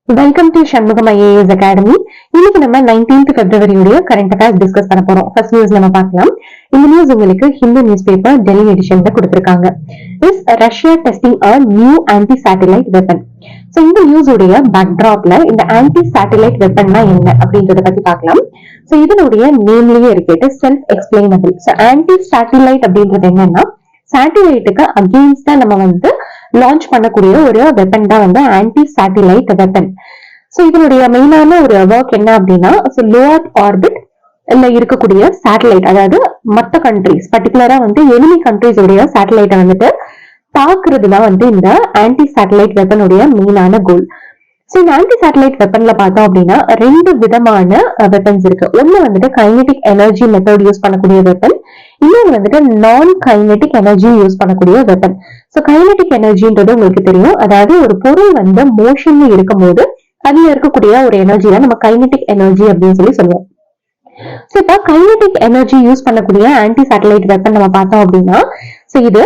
Welcome to Shanmugam IAS academy. இன்னைக்கு நம்ம 19th February current affairs discuss பண்ண போறோம். ஃபர்ஸ்ட் நியூஸ் நம்ம பார்க்கலாம். இந்த நியூஸ் உங்களுக்கு ஹிந்து நியூஸ் பேப்பர் டெல்லி எடிஷன்ல கொடுத்திருக்காங்க. Is Russia testing a new anti satellite weapon. So இந்த நியூஸ் உடைய பேக்ட்ராப்ல இந்த ஆன்டி சேட்டலைட் வெப்பன்னா என்ன அப்படின்றத பத்தி பார்க்கலாம். சோ இதனுடைய நேம்லயே இருக்கு, self explainable. So anti satellite அப்படின்றது என்னன்னா, சேட்டலைட்டுக்கு அகெயின்ஸ்டா நம்ம லான்ச் பண்ணக்கூடிய ஒரு வெப்பன் தான் ஆன்டி சேட்டலைட் வெப்பன். சோ இதனுடைய மெயினான ஒரு ஒர்க் என்ன அப்படின்னா, லோ அர்த் ஆர்பிட் இருக்கக்கூடிய சேட்டலைட், அதாவது மற்ற கண்ட்ரிஸ் பர்டிகுலரா எனிமி கண்ட்ரிஸ் உடைய சேட்டலைட்டை தாக்குறதுதான் இந்த ஆன்டி சேட்டலைட் வெப்பனுடைய மெயினான கோல். சோ இந்த ஆன்டி சேட்டலைட் வெப்பன்ல பார்த்தோம் அப்படின்னா ரெண்டு விதமான வெப்பன்ஸ் இருக்கு. ஒண்ணு கைனடிக் எனர்ஜி மெத்தட் யூஸ் பண்ணக்கூடிய வெப்பன், இன்னொன்று நான் கைனடிக் எனர்ஜி யூஸ் பண்ணக்கூடிய வெப்பன். சோ கைனடிக் எனர்ஜின்றது உங்களுக்கு தெரியும், அதாவது ஒரு பொருள் மோஷன்ல இருக்கும் போது அதுல இருக்கக்கூடிய ஒரு எனர்ஜி தான் நம்ம கைனடிக் எனர்ஜி அப்படின்னு சொல்லுவோம். சோ இப்ப கைனடிக் எனர்ஜி யூஸ் பண்ணக்கூடிய ஆன்டி சேட்டலைட் வெப்பன் நம்ம பார்த்தோம் அப்படின்னா, சோ இது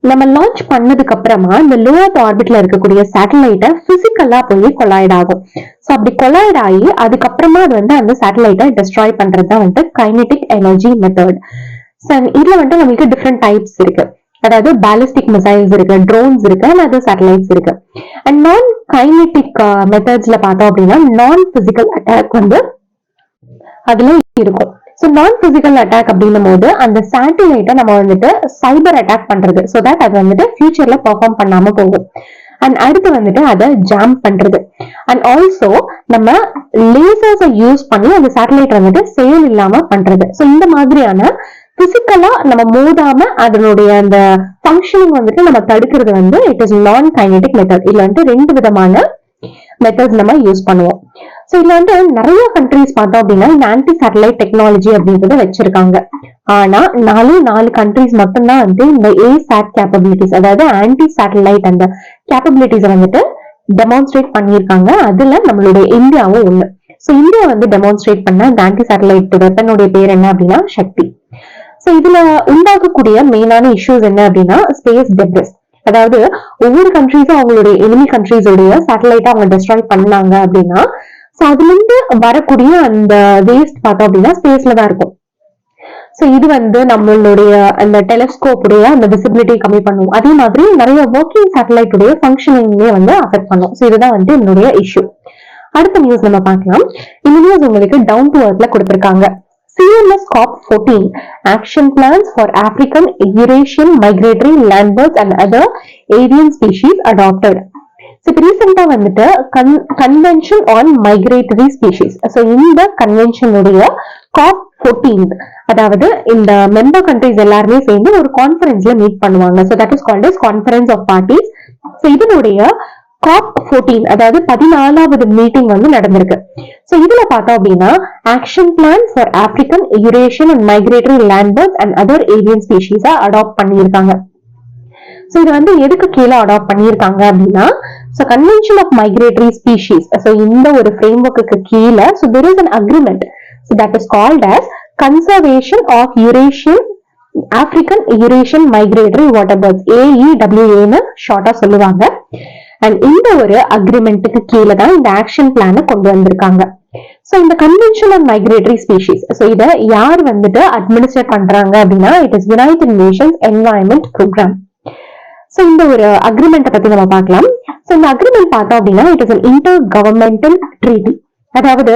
நம்ம லான்ச் பண்ணதுக்கு அப்புறமா இந்த லோ அர்த் ஆர்பிட்ல இருக்கக்கூடிய சேட்டலைட்டை பிசிக்கலா போய் கொலாய்ட் ஆகும். சோ அப்படி கொலாய்ட் ஆகி அதுக்கப்புறமா அது அந்த சேட்டலைட்டை டெஸ்ட்ராய் பண்றதுதான் கைனடிக் எனர்ஜி மெத்தட். இதுல நம்மளுக்கு டிஃப்ரெண்ட் டைப்ஸ் இருக்கு, அதாவது பாலிஸ்டிக் மிசைல்ஸ் இருக்கு, ட்ரோன்ஸ் இருக்கு, அது சேட்டலைட்ஸ் இருக்கு. அண்ட் நான் கைனடிக் மெத்தட்ஸ்ல பார்த்தோம் அப்படின்னா நான் பிசிக்கல் அட்டாக் அதுல இருக்கும். சோ நான் பிசிக்கல் அட்டாக் அப்படின்னும் போது அந்த சேட்டலைட்டை நம்ம சைபர் அட்டாக் பண்றது, சோ தட் அது ஃபியூச்சர்ல பெர்ஃபார்ம் பண்ணாம போகும். அண்ட் அடுத்து அதை ஜாம் பண்றது. அண்ட் ஆல்சோ நம்ம லேசர்ஸை யூஸ் பண்ணி அந்த சேட்டலைட் செயல் இல்லாம பண்றது. சோ இந்த மாதிரியான பிசிக்கலா நம்ம மோதாம அதனுடைய அந்த ஃபங்க்ஷனிங் நம்ம தடுக்கிறது இட் இஸ் நான் கைனடிக் மெத்தட். இதுல ரெண்டு விதமான மெத்தட்ஸ் நம்ம யூஸ் பண்ணுவோம். சோ இதுல நிறைய கண்ட்ரிஸ் பார்த்தோம் அப்படின்னா இந்த ஆன்டி சேட்டலைட் டெக்னாலஜி அப்படின்றத வச்சிருக்காங்க. ஆனா 4 கண்ட்ரிஸ் மட்டும்தான் இந்த ஏசாட் கேப்பபிலிட்டிஸ், அதாவது ஆன்டி சேட்டலைட் அந்த கேப்பபிலிட்டிஸை டெமான்ஸ்ட்ரேட் பண்ணியிருக்காங்க. அதுல நம்மளுடைய இந்தியாவும் ஒண்ணு. சோ இந்தியா டெமான்ஸ்ட்ரேட் பண்ண இந்த ஆன்டி சேட்டலைட் வெப்பனுடைய பேர் என்ன அப்படின்னா சக்தி. சோ இதுல உண்டாகக்கூடிய மெயினான இஷ்யூஸ் என்ன அப்படின்னா ஸ்பேஸ் டெப்ரிஸ், அதாவது ஒவ்வொரு கண்ட்ரிஸும் அவங்களுடைய எனிமி கண்ட்ரிஸோடைய சேட்டலைட்டை அவங்க டெஸ்ட்ராய் பண்ணாங்க அப்படின்னா அதுல இருந்து வரக்கூடிய அந்த வேஸ்ட் பார்த்தோம் அப்படின்னா ஸ்பேஸ்ல தான் இருக்கும். சோ இது நம்மளுடைய அந்த டெலிஸ்கோப் உடைய அந்த விசிபிலிட்டி கம்மி பண்ணும். அதே மாதிரி நிறைய ஒர்க்கிங் சேட்டலைட் உடைய ஃபங்க்ஷனிங்கே அஃபெக்ட் பண்ணும். சோ இதுதான் என்னுடைய இஷ்யூ. அடுத்த நியூஸ் நம்ம பார்க்கலாம். இந்த நியூஸ் உங்களுக்கு டவுன் டு அர்த்ல கொடுத்திருக்காங்க. CMS COP14 action plans for African, Eurasian migratory landbirds and other avian species adopted. இப்போ ரீசெண்டா convention on migratory species, so இந்த கன்வென்ஷனுடைய COP14, அதாவது இந்த மெம்பர் கண்ட்ரிஸ் எல்லாருமே சேர்ந்து ஒரு கான்ஃபரன்ஸ்ல மீட் பண்ணுவாங்க. So that is called as conference of parties. So இதனுடைய COP14, அதாவது 14வது மீட்டிங் நடந்திருக்கு. சோ இதுல பார்த்தோம் அப்படின்னா action plan for African, Eurasian and migratory landbirds and other avian ஸ்பீஷீஸா அடாப்ட் பண்ணியிருக்காங்க. சோ இது எதுக்கு கீழே அடாப்ட் பண்ணியிருக்காங்க அப்படின்னா, so convention of migratory species, so இந்த ஒரு ஃப்ரேம்வொர்க்கு கீழே so there is an agreement, so that is called as conservation of Eurasian, African, Eurasian migratory water birds, AEWA ன்னு ஷார்ட்டா சொல்லுவாங்க. அண்ட் இந்த ஒரு அக்ரிமெண்ட்டுக்கு கீழே தான் இந்த ஆக்ஷன் பிளான கொண்டு வந்திருக்காங்க. சோ இந்த convention on migratory species, so இத யார் அட்மினிஸ்ட்ரேட் பண்றாங்க அப்படின்னா it is United Nations environment programme. So இந்த ஒரு அக்ரிமெண்ட்டை பத்தி நம்ம பார்க்கலாம். சோ இந்த அக்ரிமெண்ட் பார்த்தோம் அப்படின்னா it is an intergovernmental treaty. அதாவது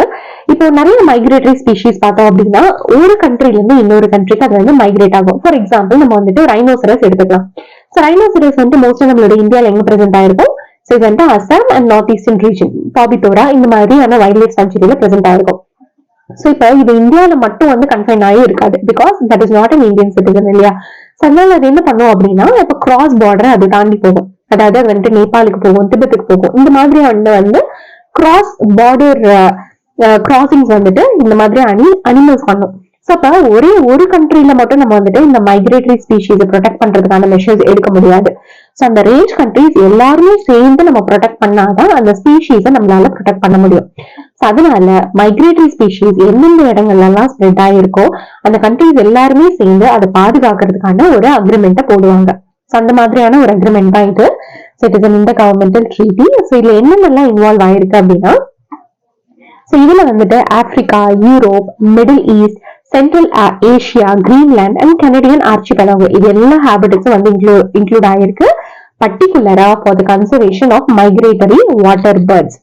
இப்போ நிறைய மைக்ரேட்டரி ஸ்பீஷீஸ் பார்த்தோம் அப்படின்னா ஒரு கண்ட்ரில இருந்து இன்னொரு கண்ட்ரிக்கு அது மைக்ரேட் ஆகும். ஃபார் எக்ஸாம்பிள் நம்ம ரைனோசரஸ் எடுத்துக்கலாம். சோ ரைனோசரஸ் மோஸ்டா நம்மளோட இந்தியால எங்க பிரசென்ட் ஆயிருக்கும், சோ இது Assam and north eastern region, Pobitora இந்த மாதிரியான வைல்ட் லைஃப் சாங்சுரியில பிரசென்ட் ஆயிருக்கும். சோ இப்ப இது இந்தியாவில மட்டும் கன்ஃபைன் ஆகி இருக்காது, because that is not an Indian citizen இல்லையா. அதனால அது என்ன பண்ணும் அப்படின்னா இப்ப கிராஸ் பார்டர் அது தாண்டி போகும், அதாவது அது நேபாளுக்கு போகும், திபெத்துக்கு போகும். இந்த மாதிரி கிராஸ் பார்டர் கிராசிங்ஸ் இந்த மாதிரி அனிமல்ஸ் பண்ணும். சோ அப்ப ஒரே ஒரு கண்ட்ரில மட்டும் நம்ம இந்த மைக்ரேட்டரி ஸ்பீஷீஸை ப்ரொடெக்ட் பண்றதுக்கான மெஷர்ஸ் எடுக்க முடியாது. சோ அந்த ரேஞ்ச் கண்ட்ரிஸ் எல்லாருமே சேர்ந்து நம்ம ப்ரொடெக்ட் பண்ணாதான் அந்த ஸ்பீஷீஸை நம்மளால ப்ரொடெக்ட் பண்ண முடியும். சோ அதனால மைக்ரேட்டரி ஸ்பீஷீஸ் எந்தெந்த இடங்கள்ல எல்லாம் ஸ்ப்ரெட் ஆயிருக்கோ அந்த கண்ட்ரிஸ் எல்லாருமே சேர்ந்து அதை பாதுகாக்கிறதுக்கான ஒரு அக்ரிமெண்ட்டை போடுவாங்க. சோ அந்த மாதிரியான ஒரு அக்ரிமெண்ட் தான் இது. So it is an intergovernmental treaty. So இதுல என்னென்னலாம் இன்வால்வ் ஆயிருக்கு அப்படின்னா, so இதுல வந்துட்டு Africa, Europe, Middle East, Central Asia, Greenland and Canadian archipelago இது எல்லா ஹேபிட்டட்ஸும் வந்து இன்க்ளூட் ஆயிருக்கு, பர்டிகுலரா for the conservation of migratory water birds.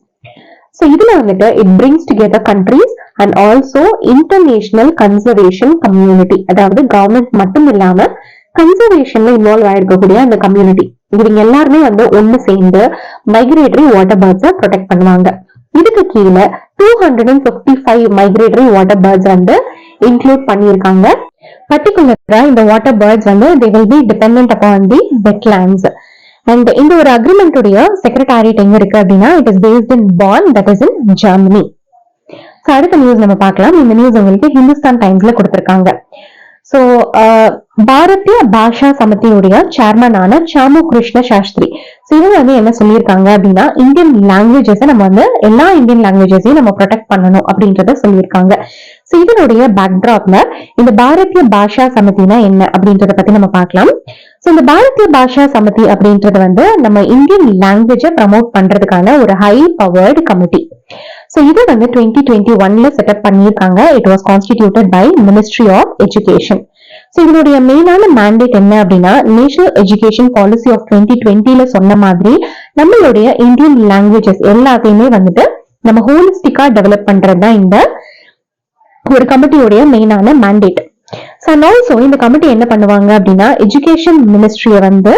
So இதுல வந்துட்டு it brings together countries and also international conservation community. அதாவது கவர்மெண்ட் மட்டும் இல்லாம கன்சர்வேஷன்ல இன்வால்வ் ஆயிருக்கக்கூடிய அந்த கம்யூனிட்டி இவங்க எல்லாருமே வந்து ஒண்ணு சேர்ந்து மைக்ரேட்டரி வாட்டர் பேர்ட்ஸை ப்ரொடெக்ட் பண்ணுவாங்க. இதுக்கு கீழே 255 மைக்ரேட்டரி வாட்டர் பேர்ட்ஸ் வந்து இன்க்ளூட் பண்ணியிருக்காங்க. பர்டிகுலரா இந்த வாட்டர் பேர்ட்ஸ் வந்து they will be dependent upon the wetlands. And இந்த ஒரு அக்ரிமெண்டோடைய செக்ரட்டரியேட் எங்க இருக்கு அப்படின்னா, it is based in Bonn, that is in Germany. அடுத்த நியூஸ் நம்ம பார்க்கலாம். இந்த நியூஸ் உங்களுக்கு ஹிந்துஸ்தான் டைம்ஸ்ல கொடுத்திருக்காங்க. சோ பாரதிய பாஷா சமிதியுடைய சேர்மனான சாமு கிருஷ்ண சாஸ்திரி இவங்க வந்து என்ன சொல்லியிருக்காங்க அப்படின்னா, இந்தியன் லாங்குவேஜஸ் நம்ம வந்து எல்லா இந்தியன் லாங்குவேஜஸையும் நம்ம ப்ரொடெக்ட் பண்ணணும் அப்படின்றத சொல்லியிருக்காங்க. சோ இதனுடைய பேக்ட்ராப்ல இந்த பாரதிய பாஷா சமிதினா என்ன அப்படின்றத பத்தி நம்ம பார்க்கலாம். சோ இந்த பாரதிய பாஷா சமிதி அப்படின்றது வந்து நம்ம இந்தியன் லாங்குவேஜை ப்ரமோட் பண்றதுக்கான ஒரு ஹை பவர்டு கமிட்டி. சோ இது வந்து 2021ல செட்டப் பண்ணியிருக்காங்க. It was constituted by ministry of education. So இதனுடைய மெயினான மேண்டேட் என்ன அப்படின்னா, நேஷனல் எஜுகேஷன் பாலிசி ஆஃப் 2020ல சொன்ன மாதிரி நம்மளுடைய இந்தியன் லாங்குவேஜஸ் எல்லாத்தையுமே வந்துட்டு நம்ம ஹோலிஸ்டிக்கா டெவலப் பண்றதுதான் இந்த ஒரு கமிட்டியோடைய மெயினான மேண்டேட். அண்ட் ஆல்சோ இந்த கமிட்டி என்ன பண்ணுவாங்க அப்படின்னா, எஜுகேஷன் மினிஸ்ட்ரியை வந்து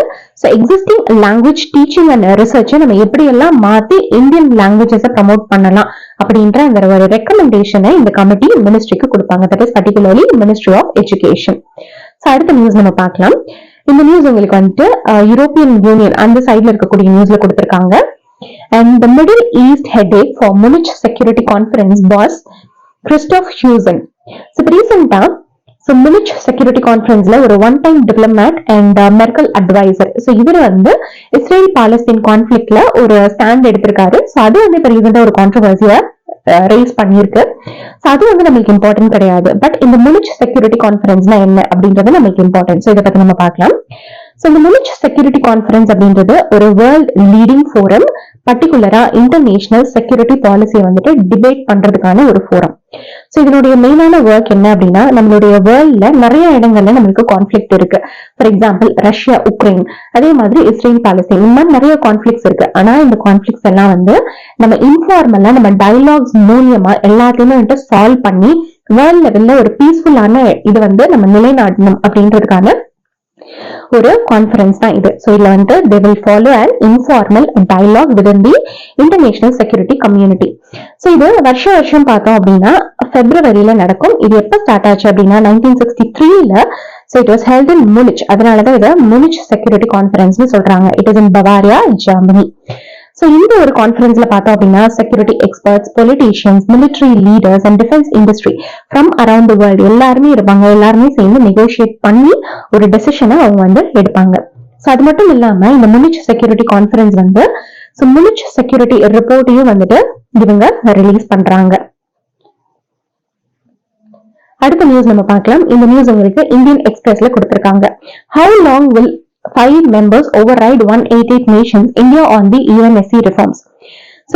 existing language teaching and research நம்ம எப்படி எல்லாம் மாத்தி இந்தியன் லாங்குவேஜஸை ப்ரமோட் பண்ணலாம் அப்படின்ற அந்த ஒரு ரெக்கமெண்டேஷனை இந்த கமிட்டி மினிஸ்ட்ரிக்கு கொடுப்பாங்க. That is particularly ministry of education. அடுத்த நியூஸ் நம்ம பார்க்கலாம். இந்த நியூஸ் உங்களுக்கு வந்துட்டு யூரோப்பியன் யூனியன் அந்த சைட்ல இருக்கக்கூடிய நியூஸ்ல கொடுத்திருக்காங்க. And the Middle East headache for Munich security conference boss Christoph Heusgen. ரீசெண்டா முனிச் செக்யூரிட்டி கான்ஃபரன்ஸ்ல ஒரு one time diplomat and Merkel adviser இவர் வந்து இஸ்ரேல் பாலஸ்தீன் கான்ஃபிளிக்ட்ல ஒரு ஸ்டாண்ட் எடுத்திருக்காரு. அது வந்து இப்ப ரீசெண்டா ஒரு கான்ட்ரோவர்சியா ரைஸ் பண்ணிருக்கு. அது வந்து நம்மளுக்கு இம்பார்ட்டன்ட் கிடையாது. பட் இந்த முனிச் செக்யூரிட்டி கான்ஃபரன்ஸ்னா என்ன அப்படின்றது நம்மளுக்கு இம்பார்ட்டன்ட். இதை பத்தி நம்ம பார்க்கலாம். இந்த முனிச் செக்யூரிட்டி கான்ஃபரன்ஸ் அப்படின்றது ஒரு வேர்ல்ட் லீடிங் ஃபோரம், பர்டிகுலரா இன்டர்நேஷனல் செக்யூரிட்டி பாலிசியை வந்துட்டு டிபேட் பண்றதுக்கான ஒரு ஃபோரம். இதனுடைய மெயினான ஒர்க் என்ன அப்படின்னா, நம்மளுடைய வேர்ல்ட்ல நிறைய இடங்கள்ல நம்மளுக்கு கான்ஃபிளிக்ட் இருக்கு. ஃபார் எக்ஸாம்பிள் ரஷ்யா உக்ரைன், அதே மாதிரி இஸ்ரேல் பாலஸ்தீன், இந்த மாதிரி நிறைய கான்ஃபிளிக்ட்ஸ் இருக்கு. ஆனா இந்த கான்ஃபிளிக்ட்ஸ் எல்லாம் வந்து நம்ம இன்ஃபார்மலா நம்ம டயலாக்ஸ் மூலியமா எல்லாத்தையுமே வந்துட்டு சால்வ் பண்ணி வேர்ல்ட் லெவல்ல ஒரு பீஸ்ஃபுல்லான இது வந்து நம்ம நிலைநாட்டணும் அப்படின்றதுக்கான ஒரு கான்ஃபரன்ஸ் தான் இது. இதுல வந்து they will follow an informal dialogue within the international security community. இது வருஷம் பார்த்தோம் அப்படின்னா பிப்ரவரியில நடக்கும். இது எப்ப ஸ்டார்ட் ஆச்சு அப்படின்னா 1963ல. it was held in Munich. அதனாலதான் இதை முனிச் செக்யூரிட்டி கான்ஃபரன்ஸ்னு சொல்றாங்க. it is in Bavaria, Germany. இந்த ஒரு கான்ஃபரன்ஸ்ல பார்த்தோம் அப்படின்னா security experts, politicians, military leaders and defence industry from around the world எல்லாருமே இருப்பாங்க. எல்லாருமே சேர்ந்து நெகோசியேட் பண்ணி ஒரு டெசிஷனை அவங்க வந்து எடுப்பாங்க. அது மட்டும் இல்லாம இந்த முனிச் செக்யூரிட்டி கான்ஃபரன்ஸ் வந்து முனிச் செக்யூரிட்டி ரிப்போர்ட்டையும் வந்துட்டு இவங்க ரிலீஸ் பண்றாங்க. அடுத்த நியூஸ் நம்ம பார்க்கலாம். இந்த நியூஸ் உங்களுக்கு இந்தியன் எக்ஸ்பிரஸ்ல கொடுத்திருக்காங்க. How long will 5 members override 188 nations India on the UNSC reforms?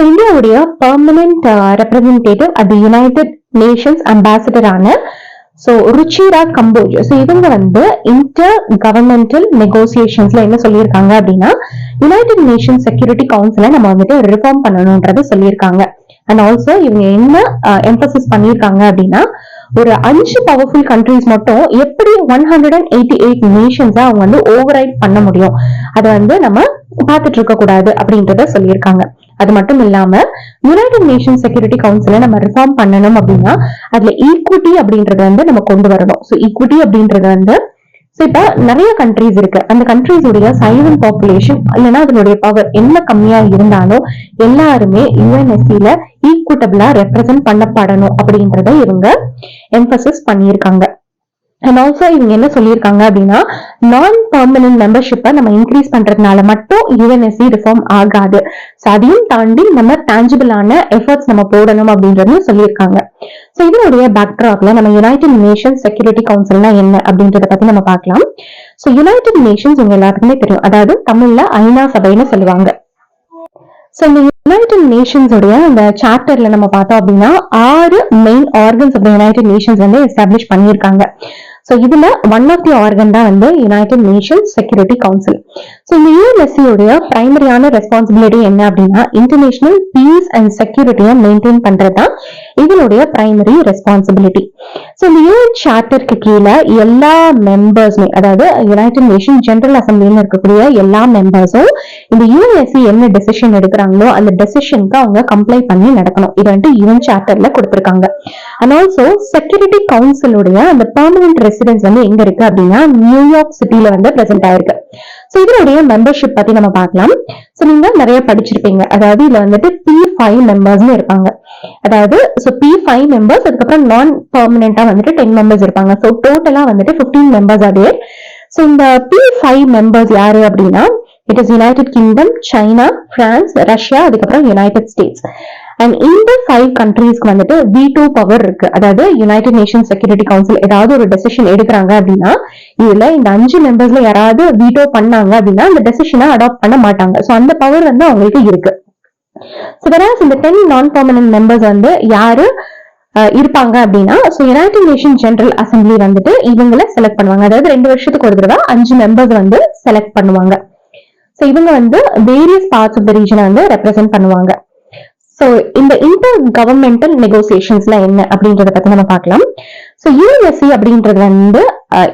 இந்தியாவுடைய permanent representative at the United Nations ambassador ஆன ருச்சிரா கம்போஜ் இவங்க வந்து இன்டர் கவர்மெண்டல் நெகோசியேஷன்ஸ்ல என்ன சொல்லியிருக்காங்க அப்படின்னா, யுனைடெட் நேஷன் செக்யூரிட்டி கவுன்சிலை நம்ம வந்துட்டு ரிஃபார்ம் பண்ணணும்ன்றத சொல்லியிருக்காங்க. அண்ட் ஆல்சோ இவங்க என்ன எம்பசிஸ் பண்ணியிருக்காங்க அப்படின்னா, ஒரு 5 பவர்ஃபுல் கண்ட்ரிஸ் மட்டும் எப்படி 188 நேஷன்ஸ் அவங்க வந்து ஓவர்ரைட் பண்ண முடியும், அதை வந்து நம்ம பார்த்துட்டு இருக்க கூடாது அப்படின்றத சொல்லியிருக்காங்க. அது மட்டும் இல்லாம யுனைடெட் நேஷன் செக்யூரிட்டி கவுன்சிலை நம்ம ரிஃபார்ம் பண்ணணும் அப்படின்னா அதுல ஈக்விட்டி அப்படின்றத வந்து நம்ம கொண்டு வரணும். ஈக்விட்டி அப்படின்றது வந்து இப்ப நிறைய கண்ட்ரிஸ் இருக்கு. அந்த கண்ட்ரிஸ் உடைய சைஸ் அண்ட் பாப்புலேஷன் இல்லைன்னா அதனுடைய பவர் என்ன கம்மியா இருந்தாலும் எல்லாருமே யுஎன்எஸ்சில ஈக்குவட்டபிளா ரெப்ரசென்ட் பண்ணப்படணும் அப்படின்றத இவங்க எம்பசிஸ் பண்ணியிருக்காங்க. அண்ட் ஆல்சோ இவங்க என்ன சொல்லியிருக்காங்க அப்படின்னா, நான் பெர்மனன்ட் மெம்பர்ஷிப்பை நம்ம இன்க்ரீஸ் பண்றதுனால மட்டும் யுஎன்எஸ்சி ரிஃபார்ம் ஆகாது. அதையும் தாண்டி நம்ம டான்ஜிபிளான எஃபர்ட்ஸ் நம்ம போடணும் அப்படின்றதையும் சொல்லியிருக்காங்க. இதனுடைய பேக்ட்ராப்ல நம்ம யுனைடெட் நேஷன்ஸ் செக்யூரிட்டி கவுன்சில்னா என்ன அப்படின்றத பத்தி நம்ம பார்க்கலாம். சோ யுனைடெட் நேஷன்ஸ் உங்க எல்லாருக்குமே தெரியும், அதாவது தமிழ்ல ஐநா சபைன்னு சொல்லுவாங்க. சோ இந்த யுனைடெட் நேஷன்ஸ் உடைய அந்த சாப்டர்ல நம்ம பார்த்தோம் அப்படின்னா 6 main organs of United Nations வந்து எஸ்டாப்ளிஷ் பண்ணியிருக்காங்க. சோ இதுல ஒன் ஆஃப் தி ஆர்கன் தான் வந்து United Nations security council. So இந்த யுஎன்எஸ்சி உடைய பிரைமரியான ரெஸ்பான்சிபிலிட்டி என்ன அப்படின்னா இன்டர்நேஷனல் பீஸ் அண்ட் செக்யூரிட்டியை மெயின்டைன் பண்றதுதான் இதனுடைய பிரைமரி ரெஸ்பான்சிபிலிட்டி. சோ இந்த யூஎன் சார்ட்டருக்கு கீழே எல்லா மெம்பர்ஸுமே, அதாவது யுனைடெட் நேஷன் ஜெனரல் அசம்பிளில இருக்கக்கூடிய எல்லா மெம்பர்ஸும் இந்த யுஎன்எஸ்சி என்ன டெசிஷன் எடுக்கிறாங்களோ அந்த டெசிஷனுக்கு அவங்க கம்ப்ளை பண்ணி நடக்கணும். இது வந்து யுஎன் சார்ட்டர்ல கொடுத்திருக்காங்க. அண்ட் ஆல்சோ செக்யூரிட்டி கவுன்சிலுடைய அந்த பெர்மனன்ட் ரெசிடென்ஸ் வந்து எங்க இருக்கு அப்படின்னா நியூயார்க் சிட்டில வந்து பிரசன்ட் ஆயிருக்கு. சோ இதனுடைய மெம்பர்ஷிப் பத்தி நம்ம பார்க்கலாம். சோ நீங்க நிறைய படிச்சிருப்பீங்க, அதாவது இதுல வந்துட்டு P5 மெம்பர்ஸ் இருப்பாங்க. அதாவது P5 மெம்பர்ஸ், அதுக்கப்புறம் நான் பெர்மனண்டா வந்துட்டு 10 மெம்பர்ஸ் இருப்பாங்க. சோ டோட்டலா வந்துட்டு 15 மெம்பர்ஸ் அதே. சோ இந்த P5 மெம்பர்ஸ் யாரு அப்படின்னா it is United kingdom, China, France, Russia, அதுக்கப்புறம் யுனைடெட் ஸ்டேட்ஸ். அண்ட் இந்த 5 கண்ட்ரீஸ்க்கு வந்துட்டு வீட்டோ பவர் இருக்கு. அதாவது யுனைடெட் நேஷன் செக்யூரிட்டி கவுன்சில் ஏதாவது ஒரு டெசிஷன் எடுக்கிறாங்க அப்படின்னா இதுல இந்த 5 மெம்பர்ஸ்ல யாராவது வீட்டோ பண்ணாங்க அப்படின்னா அந்த டெசிஷனை அடாப்ட் பண்ண மாட்டாங்க. சோ அந்த பவர் வந்து அவங்களுக்கு இருக்கு. சோ whereas இந்த 10 நான் பெர்மனன்ட் மெம்பர்ஸ் வந்து யாரு இருப்பாங்க அப்படின்னா யுனைடெட் நேஷன் ஜெனரல் அசம்பிளி வந்துட்டு இவங்களை செலக்ட் பண்ணுவாங்க. அதாவது 2 வருஷத்துக்கு ஒரு தடவை 5 மெம்பர்ஸ் வந்து செலக்ட் பண்ணுவாங்க. சோ இவங்க வந்து வேரியஸ் பார்ட்ஸ் ஆஃப் த ரீஜனை வந்து ரெப்ரசென்ட் பண்ணுவாங்க. சோ இந்த இன்டர் கவர்மெண்டல் நெகோசியேஷன்ஸ்ல என்ன அப்படின்றத பத்தி நம்ம பார்க்கலாம். சோ யுஎன்எஸ்சி அப்படின்றது வந்து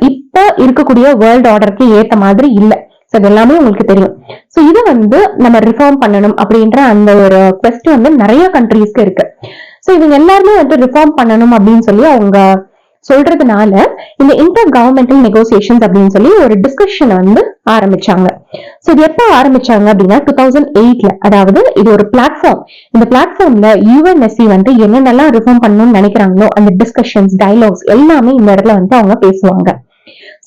இப்ப இருக்கக்கூடிய வேர்ல்ட் ஆர்டருக்கு ஏத்த மாதிரி இல்ல. சோ இது எல்லாமே உங்களுக்கு தெரியும். சோ இதை வந்து நம்ம ரிஃபார்ம் பண்ணணும் அப்படின்ற அந்த ஒரு குவெஸ்ட் வந்து நிறைய கண்ட்ரீஸ்க்கு இருக்கு. சோ இவங்க எல்லாருமே வந்து ரிஃபார்ம் பண்ணணும் அப்படின்னு சொல்லி அவங்க சொல்றதுனால இந்த இன்டர் கவர்மெண்டல் நெகோசியேஷன்ஸ் அப்படின்னு சொல்லி ஒரு டிஸ்கஷன் வந்து ஆரம்பிச்சாங்க. சோ இது எப்ப ஆரம்பிச்சாங்க அப்படின்னா 2008ல. அதாவது இது ஒரு பிளாட்ஃபார்ம். இந்த பிளாட்ஃபார்ம்ல யுஎன்எஸ்சி வந்து என்னென்னலாம் ரிஃபார்ம் பண்ணணும்னு நினைக்கிறாங்களோ அந்த டிஸ்கஷன்ஸ், டயலாக்ஸ் எல்லாமே இந்த இடத்துல வந்து அவங்க பேசுவாங்க.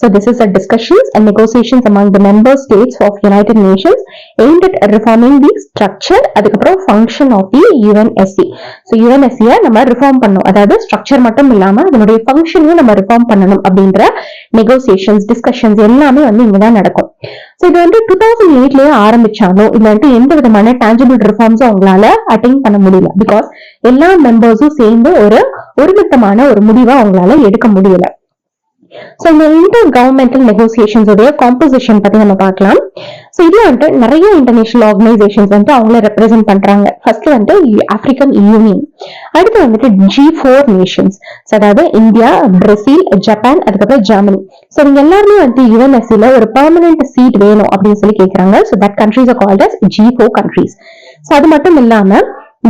So this is a discussions and negotiations among the member states of United Nations aimed at reforming the structure அதுக்கப்புறம் function of the UNSC. So UNSC நம்ம ரிஃபார்ம் பண்ணணும், அதாவது ஸ்ட்ரக்சர் மட்டும் இல்லாம அதனுடைய ஃபங்க்ஷனையும் நம்ம ரிஃபார்ம் பண்ணணும் அப்படின்ற நெகோசியேஷன்ஸ், டிஸ்கஷன்ஸ் எல்லாமே வந்து இங்கதான் நடக்கும். So இது வந்து 2008லயே ஆரம்பிச்சாலும் இது வந்து எந்த விதமான டான்ஜிபிள் ரிஃபார்ம்ஸும் அவங்களால அட்டைன் பண்ண முடியல. பிகாஸ் எல்லா மெம்பர்ஸும் சேர்ந்து ஒரு ஒருமித்தமான ஒரு முடிவை அவங்களால எடுக்க முடியல. சோ இந்த இன்டர் கவர்மெண்டல் நெகோசியேஷன்ஸ் உடைய காம்போசிஷன் பத்தி நம்ம பார்க்கலாம். சோ இதுல வந்து நிறைய இன்டர்நேஷனல் ஆர்கனைசேஷன்ஸ் வந்து அவங்கள ரெப்ரசென்ட் பண்றாங்க. ஃபர்ஸ்ட் வந்து ஆப்பிரிக்கன் யூனியன், அடுத்து வந்துட்டு G4 நேஷன்ஸ், அதாவது இந்தியா, பிரேசில், ஜப்பான், அதுக்கப்புறம் ஜெர்மனி. சோ இவங்க எல்லாருமே வந்து யுஎன்எஸ்சில ஒரு பெர்மனன்ட் சீட் வேணும் அப்படின்னு சொல்லி கேட்கறாங்க. So that countries are called as G4 countries. So அது மட்டும் இல்லாம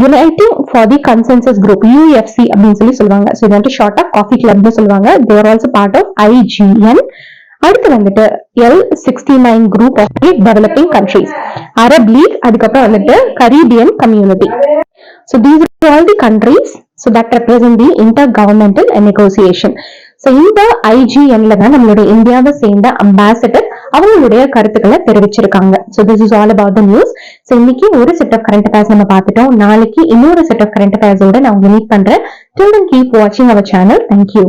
uniting for the consensus group, UFC அப்படின்னு சொல்லி சொல்லுவாங்க. சோ இது வந்து ஷார்ட்டா காஃபி கிளப்னு சொல்லுவாங்க. They are also part of IGN. அடுத்து வந்துட்டு L69 group of the developing countries, Arab League, அதுக்கப்புறம் வந்துட்டு Caribbean community. So these are all the countries so that represent the intergovernmental negotiation. So இந்த IGNல தான் நம்மளுடைய இந்தியாவை சேர்ந்த அம்பாசிடர் அவங்களுடைய கருத்துக்களை தெரிவிச்சிருக்காங்க. So this is all about the news. So இன்னைக்கு ஒரு செட் ஆஃப் கரண்ட் அஃபேர்ஸ் நம்ம பார்த்துட்டோம். நாளைக்கு இன்னொரு செட் ஆஃப் கரண்ட் அஃபேர்ஸோட நான் உங்களை மீட் பண்றேன். Till then keep watching our channel. Thank you.